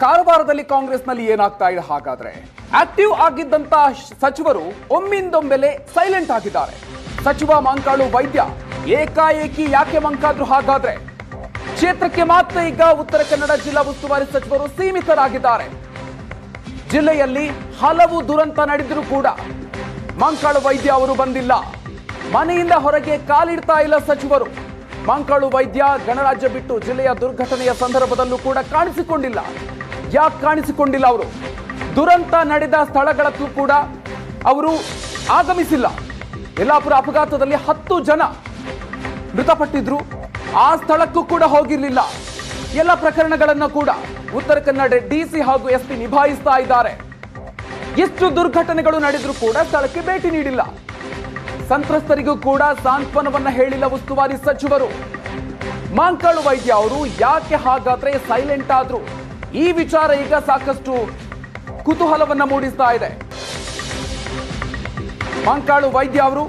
ಕಾರವಾರದಲ್ಲಿ ಕಾಂಗ್ರೆಸ್ನಲ್ಲಿ ಏನಾಗ್ತಾ ಇದೆ ಹಾಗಾದ್ರೆ? ಆಕ್ಟಿವ್ ಆಗಿದ್ದಂತ ಸಚಿವರು ಒಮ್ಮಿಂದೊಮ್ಮೆಲೆ ಸೈಲೆಂಟ್ ಆಗಿದ್ದಾರೆ. ಸಚಿವ ಮಂಕಾಳು ವೈದ್ಯ ಏಕಾಏಕಿ ಯಾಕೆ ಮಂಕಾದ್ರು ಹಾಗಾದ್ರೆ? ಕ್ಷೇತ್ರಕ್ಕೆ ಮಾತ್ರ ಈಗ ಉತ್ತರ ಕನ್ನಡ ಜಿಲ್ಲಾ ಉಸ್ತುವಾರಿ ಸಚಿವರು ಸೀಮಿತರಾಗಿದ್ದಾರೆ. ಜಿಲ್ಲೆಯಲ್ಲಿ ಹಲವು ದುರಂತ ನಡೆದರೂ ಕೂಡ ಮಂಕಾಳು ವೈದ್ಯ ಅವರು ಬಂದಿಲ್ಲ. ಮನೆಯಿಂದ ಹೊರಗೆ ಕಾಲಿಡ್ತಾ ಇಲ್ಲ ಸಚಿವರು. ಮಂಕಾಳು ವೈದ್ಯ ಗಣರಾಜ್ಯ ಬಿಟ್ಟು ಜಿಲ್ಲೆಯ ದುರ್ಘಟನೆಯ ಸಂದರ್ಭದಲ್ಲೂ ಕೂಡ ಕಾಣಿಸಿಕೊಂಡಿಲ್ಲ. ಯಾಕೆ ಕಾಣಿಸಿಕೊಂಡಿಲ್ಲ? ಅವರು ದುರಂತ ನಡೆದ ಸ್ಥಳಗಳಲ್ಲೂ ಕೂಡ ಅವರು ಆಗಮಿಸಿಲ್ಲ. ಯಲ್ಲಾಪುರ ಅಪಘಾತದಲ್ಲಿ 10 ಜನ ಮೃತಪಟ್ಟಿದ್ರು. ಆ ಸ್ಥಳಕ್ಕೂ ಕೂಡ ಹೋಗಿರಲಿಲ್ಲ. ಎಲ್ಲ ಪ್ರಕರಣಗಳನ್ನು ಕೂಡ ಉತ್ತರ ಕನ್ನಡ ಡಿಸಿ ಹಾಗೂ ಎಸ್ಪಿ ನಿಭಾಯಿಸ್ತಾ ಇದ್ದಾರೆ. ಎಷ್ಟು ದುರ್ಘಟನೆಗಳು ನಡೆದರೂ ಕೂಡ ಸ್ಥಳಕ್ಕೆ ಭೇಟಿ ನೀಡಿಲ್ಲ. ಸಂತ್ರಸ್ತರಿಗೂ ಕೂಡ ಸಾಂತ್ವನವನ್ನ ಹೇಳಿಲ್ಲ ಉಸ್ತುವಾರಿ ಸಚಿವರು. ಮಂಕಾಳು ವೈದ್ಯ ಅವರು ಯಾಕೆ ಹಾಗಾದ್ರೆ ಸೈಲೆಂಟ್ ಆದ್ರು? ಈ ವಿಚಾರ ಈಗ ಸಾಕಷ್ಟು ಕುತೂಹಲವನ್ನ ಮೂಡಿಸ್ತಾ ಇದೆ. ಮಂಕಾಳು ವೈದ್ಯ ಅವರು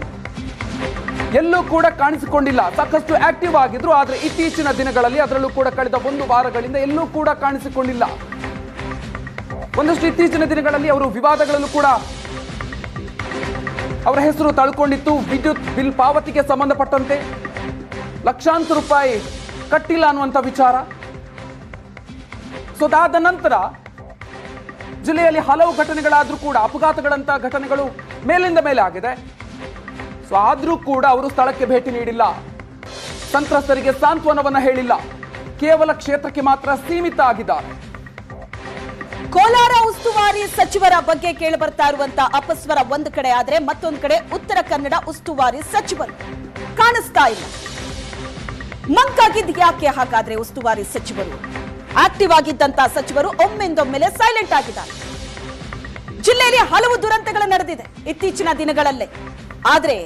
ಎಲ್ಲೂ ಕೂಡ ಕಾಣಿಸಿಕೊಂಡಿಲ್ಲ. ಸಾಕಷ್ಟು ಆಕ್ಟಿವ್ ಆಗಿದ್ರು, ಆದ್ರೆ ಇತ್ತೀಚಿನ ದಿನಗಳಲ್ಲಿ, ಅದರಲ್ಲೂ ಕೂಡ ಕಳೆದ 1 ವಾರಗಳಿಂದ ಎಲ್ಲೂ ಕೂಡ ಕಾಣಿಸಿಕೊಂಡಿಲ್ಲ. ಒಂದಷ್ಟು ಇತ್ತೀಚಿನ ದಿನಗಳಲ್ಲಿ ಅವರು ವಿವಾದಗಳಲ್ಲೂ ಕೂಡ ಅವರ ಹೆಸರು ತಳ್ಕೊಂಡಿತ್ತು. ವಿದ್ಯುತ್ ಬಿಲ್ ಪಾವತಿಗೆ ಸಂಬಂಧಪಟ್ಟಂತೆ ಲಕ್ಷಾಂತರ ರೂಪಾಯಿ ಕಟ್ಟಿಲ್ಲ ಅನ್ನುವಂಥ ವಿಚಾರ. ಸೊ ಅದಾದ ನಂತರ ಜಿಲ್ಲೆಯಲ್ಲಿ ಹಲವು ಘಟನೆಗಳಾದ್ರೂ ಕೂಡ ಅಪಘಾತಗಳಂತ ಘಟನೆಗಳು ಮೇಲಿಂದ ಮೇಲೆ ಆಗಿದೆ. ಸೊ ಆದ್ರೂ ಕೂಡ ಅವರು ಸ್ಥಳಕ್ಕೆ ಭೇಟಿ ನೀಡಿಲ್ಲ. ಸಂತ್ರಸ್ತರಿಗೆ ಸಾಂತ್ವನವನ್ನ ಹೇಳಿಲ್ಲ. ಕೇವಲ ಕ್ಷೇತ್ರಕ್ಕೆ ಮಾತ್ರ ಸೀಮಿತ ಆಗಿದ್ದಾರೆ. ಕೋಲಾರ ಉಸ್ತುವಾರಿ ಸಚಿವರ ಬಗ್ಗೆ ಕೇಳಿ ಬರ್ತಾ ಇರುವಂತ ಅಪಸ್ವರ ಒಂದು ಕಡೆ ಆದ್ರೆ, ಮತ್ತೊಂದು ಕಡೆ ಉತ್ತರ ಕನ್ನಡ ಉಸ್ತುವಾರಿ ಸಚಿವರು ಕಾಣಿಸ್ತಾ ಇಲ್ಲ. ಮಂಕಾಗಿದ್ ಯಾಕೆ ಹಾಗಾದ್ರೆ? ಉಸ್ತುವಾರಿ ಸಚಿವರು ಆಕ್ಟಿವ್ ಆಗಿದ್ದಂತ ಸಚಿವರು ಒಮ್ಮೆಂದೊಮ್ಮೆಲೆ ಸೈಲೆಂಟ್ ಆಗಿದ್ದಾರೆ. ಜಿಲ್ಲೆಯಲ್ಲಿ ಹಲವು ದುರಂತಗಳು ನಡೆದಿದೆ ಇತ್ತೀಚಿನ ದಿನಗಳಲ್ಲೇ, ಆದ್ರೆ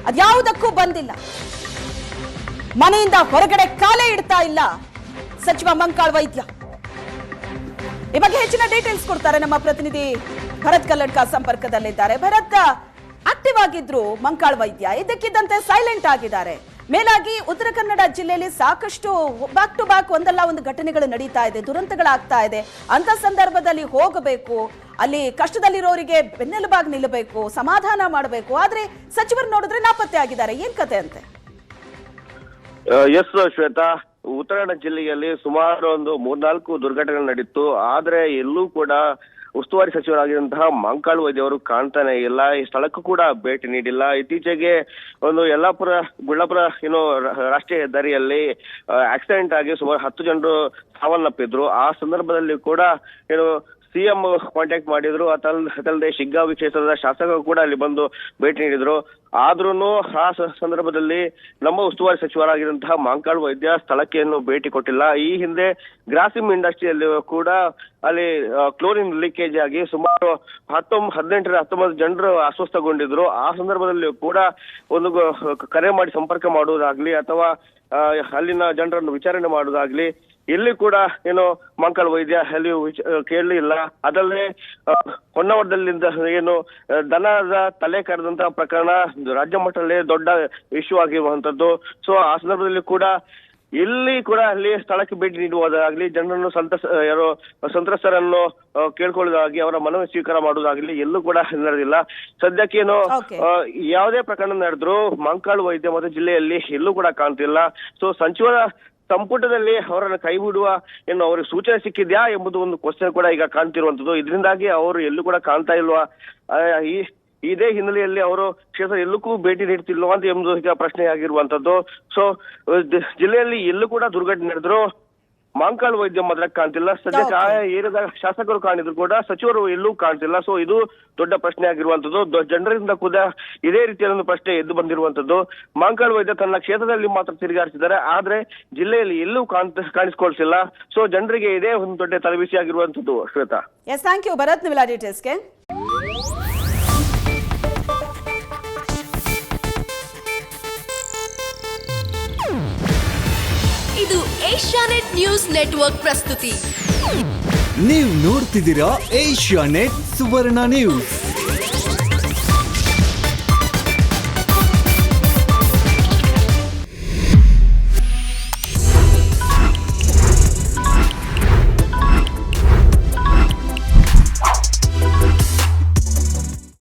ಅದ್ಯಾವುದಕ್ಕೂ ಬಂದಿಲ್ಲ. ಮನೆಯಿಂದ ಹೊರಗಡೆ ಕಾಲೇ ಇಡ್ತಾ ಇಲ್ಲ ಸಚಿವ ಮಂಕಾಳ್ ವೈದ್ಯ. ಈ ಬಗ್ಗೆ ಹೆಚ್ಚಿನ ಡೀಟೇಲ್ಸ್ ಕೊಡ್ತಾರೆ ನಮ್ಮ ಪ್ರತಿನಿಧಿ ಭರತ್ ಕಲ್ಲಡ್ಕ ಸಂಪರ್ಕದಲ್ಲಿದ್ದಾರೆ. ಭರತ್, ಆಕ್ಟಿವ್ ಆಗಿದ್ರು ಮಂಕಾಳ್ ವೈದ್ಯ, ಇದಕ್ಕಿದ್ದಂತೆ ಸೈಲೆಂಟ್ ಆಗಿದ್ದಾರೆ. ಮೇಲಾಗಿ ಉತ್ತರ ಕನ್ನಡ ಜಿಲ್ಲೆಯಲ್ಲಿ ಸಾಕಷ್ಟು ಬ್ಯಾಕ್ ಟು ಬ್ಯಾಕ್ ಒಂದಲ್ಲ ಒಂದು ಘಟನೆಗಳು ನಡೀತಾ ಇದೆ, ದುರಂತಗಳಾಗ್ತಾ ಇದೆ. ಅಂತ ಸಂದರ್ಭದಲ್ಲಿ ಹೋಗಬೇಕು, ಅಲ್ಲಿ ಕಷ್ಟದಲ್ಲಿರೋರಿಗೆ ಬೆನ್ನೆಲುಬಾಗಿ ನಿಲ್ಲಬೇಕು, ಸಮಾಧಾನ ಮಾಡಬೇಕು. ಆದ್ರೆ ಸಚಿವರು ನೋಡಿದ್ರೆ ನಾಪತ್ತೆ ಆಗಿದ್ದಾರೆ. ಏನ್ ಕತೆ ಅಂತೆ? ಎಸ್ ಶ್ವೇತಾ, ಉತ್ತರ ಕನ್ನಡ ಜಿಲ್ಲೆಯಲ್ಲಿ ಸುಮಾರು ಒಂದು 3-4 ದುರ್ಘಟನೆಗಳು ನಡೀತು. ಆದ್ರೆ ಎಲ್ಲೂ ಕೂಡ ಉಸ್ತುವಾರಿ ಸಚಿವರಾಗಿರುವಂತಹ ಮಂಕಾಳು ವೈದ್ಯ ಅವರು ಕಾಣ್ತಾನೆ ಇಲ್ಲ. ಈ ಸ್ಥಳಕ್ಕೂ ಕೂಡ ಭೇಟಿ ನೀಡಿಲ್ಲ. ಇತ್ತೀಚೆಗೆ ಒಂದು ಯಲ್ಲಾಪುರ ಗುಳ್ಳಾಪುರ ರಾಷ್ಟ್ರೀಯ ಹೆದ್ದಾರಿಯಲ್ಲಿ ಆಕ್ಸಿಡೆಂಟ್ ಆಗಿ ಸುಮಾರು 10 ಜನರು ಸಾವನ್ನಪ್ಪಿದ್ರು. ಆ ಸಂದರ್ಭದಲ್ಲಿ ಕೂಡ ಸಿಎಂ ಕಾಂಟ್ಯಾಕ್ಟ್ ಮಾಡಿದ್ರು. ಅದಲ್ಲದೆ ಶಿಗ್ಗಾವಿ ಕ್ಷೇತ್ರದ ಶಾಸಕರು ಕೂಡ ಅಲ್ಲಿ ಬಂದು ಭೇಟಿ ನೀಡಿದ್ರು. ಆದ್ರೂ ಆ ಸಂದರ್ಭದಲ್ಲಿ ನಮ್ಮ ಉಸ್ತುವಾರಿ ಸಚಿವರಾಗಿರುವಂತಹ ಮಂಕಾಳು ವೈದ್ಯ ಸ್ಥಳಕ್ಕೆ ಭೇಟಿ ಕೊಟ್ಟಿಲ್ಲ. ಈ ಹಿಂದೆ ಗ್ರಾಸಿಮ್ ಇಂಡಸ್ಟ್ರಿಯಲ್ಲಿ ಕೂಡ ಅಲ್ಲಿ ಕ್ಲೋರಿನ್ ಲೀಕೇಜ್ ಆಗಿ ಸುಮಾರು 18 ಜನರು ಅಸ್ವಸ್ಥಗೊಂಡಿದ್ರು. ಆ ಸಂದರ್ಭದಲ್ಲಿ ಕೂಡ ಒಂದು ಕರೆ ಮಾಡಿ ಸಂಪರ್ಕ ಮಾಡುವುದಾಗ್ಲಿ ಅಥವಾ ಅಲ್ಲಿನ ಜನರನ್ನು ವಿಚಾರಣೆ ಮಾಡುವುದಾಗ್ಲಿ ಇಲ್ಲಿ ಕೂಡ ಮಂಕಾಳು ವೈದ್ಯ ಅಲ್ಲಿ ಕೇಳಲಿಲ್ಲ. ಅದಲ್ಲದೆ ಹೊನ್ನಾವರದಲ್ಲಿಂದ ದನದ ತಲೆ ಕರೆದಂತಹ ಪ್ರಕರಣ ರಾಜ್ಯ ಮಟ್ಟದಲ್ಲಿ ದೊಡ್ಡ ಇಶ್ಯೂ ಆಗಿರುವಂತದ್ದು. ಸೊ ಆ ಸಂದರ್ಭದಲ್ಲಿ ಕೂಡ ಇಲ್ಲಿ ಕೂಡ ಅಲ್ಲಿ ಸ್ಥಳಕ್ಕೆ ಭೇಟಿ ನೀಡುವುದಾಗ್ಲಿ, ಜನರನ್ನು ಸಂತ್ರಸ್ತರನ್ನು ಕೇಳ್ಕೊಳ್ಳೋದಾಗಿ ಅವರ ಮನವಿ ಸ್ವೀಕಾರ ಮಾಡುವುದಾಗ್ಲಿ ಎಲ್ಲೂ ಕೂಡ ನಡೆದಿಲ್ಲ. ಸದ್ಯಕ್ಕೆ ಯಾವುದೇ ಪ್ರಕರಣ ನಡೆದ್ರು ಮಂಕಾಳು ವೈದ್ಯ ಮತ್ತು ಜಿಲ್ಲೆಯಲ್ಲಿ ಎಲ್ಲೂ ಕೂಡ ಕಾಣ್ತಿಲ್ಲ. ಸೊ ಸಚಿವರ ಸಂಪುಟದಲ್ಲಿ ಅವರನ್ನು ಕೈ ಬಿಡುವ ಅವ್ರಿಗೆ ಸೂಚನೆ ಸಿಕ್ಕಿದ್ಯಾ ಎಂಬುದು ಒಂದು ಕ್ವಶನ್ ಕೂಡ ಈಗ ಕಾಣ್ತಿರುವಂತದ್ದು. ಇದರಿಂದಾಗಿ ಅವರು ಎಲ್ಲೂ ಕೂಡ ಕಾಣ್ತಾ ಇಲ್ವಾ, ಇದೇ ಹಿನ್ನೆಲೆಯಲ್ಲಿ ಅವರು ಕ್ಷೇತ್ರ ಎಲ್ಲಕ್ಕೂ ಭೇಟಿ ನೀಡ್ತಿಲ್ವಾ ಅಂತ ಎಂಬುದು ಈಗ ಪ್ರಶ್ನೆ ಆಗಿರುವಂತದ್ದು. ಸೊ ಜಿಲ್ಲೆಯಲ್ಲಿ ಎಲ್ಲೂ ಕೂಡ ದುರ್ಘಟನೆ ನಡೆದ್ರು ಮಂಕಾಳು ವೈದ್ಯ ಮಾತ್ರ ಕಾಣ್ತಿಲ್ಲ. ಸದ್ಯಕ್ಕೆ ಆ ಏರಿಯಾದ ಶಾಸಕರು ಕಾಣಿದ್ರು ಕೂಡ ಸಚಿವರು ಎಲ್ಲೂ ಕಾಣ್ತಿಲ್ಲ. ಸೊ ಇದು ದೊಡ್ಡ ಪ್ರಶ್ನೆ ಆಗಿರುವಂತದ್ದು. ಜನರಿಂದ ಕೂಡ ಇದೇ ರೀತಿಯ ಒಂದು ಪ್ರಶ್ನೆ ಎದ್ದು ಬಂದಿರುವಂತದ್ದು. ಮಂಕಾಳು ವೈದ್ಯ ತನ್ನ ಕ್ಷೇತ್ರದಲ್ಲಿ ಮಾತ್ರ ತಿರುಗಾಡ್ತಿದ್ದಾರೆ, ಆದ್ರೆ ಜಿಲ್ಲೆಯಲ್ಲಿ ಎಲ್ಲೂ ಕಾಣಿಸ್ಕೊಳ್ತಿಲ್ಲ. ಸೊ ಜನರಿಗೆ ಇದೇ ಒಂದು ದೊಡ್ಡ ತಲೆಬಿಸಿ ಆಗಿರುವಂತದ್ದು. Shweta, yes, thank you Bharat ನಿವೆಲ್ಲ ಡೀಟೇಲ್ಸ್ಗೆ. ಇದು ಏಷ್ಯಾನೆಟ್ ನ್ಯೂಸ್ ನೆಟ್ವರ್ಕ್ ಪ್ರಸ್ತುತಿ. ನೀವು ನೋಡ್ತಿದ್ದೀರಾ ಏಷ್ಯಾನೆಟ್ ಸುವರ್ಣ ನ್ಯೂಸ್.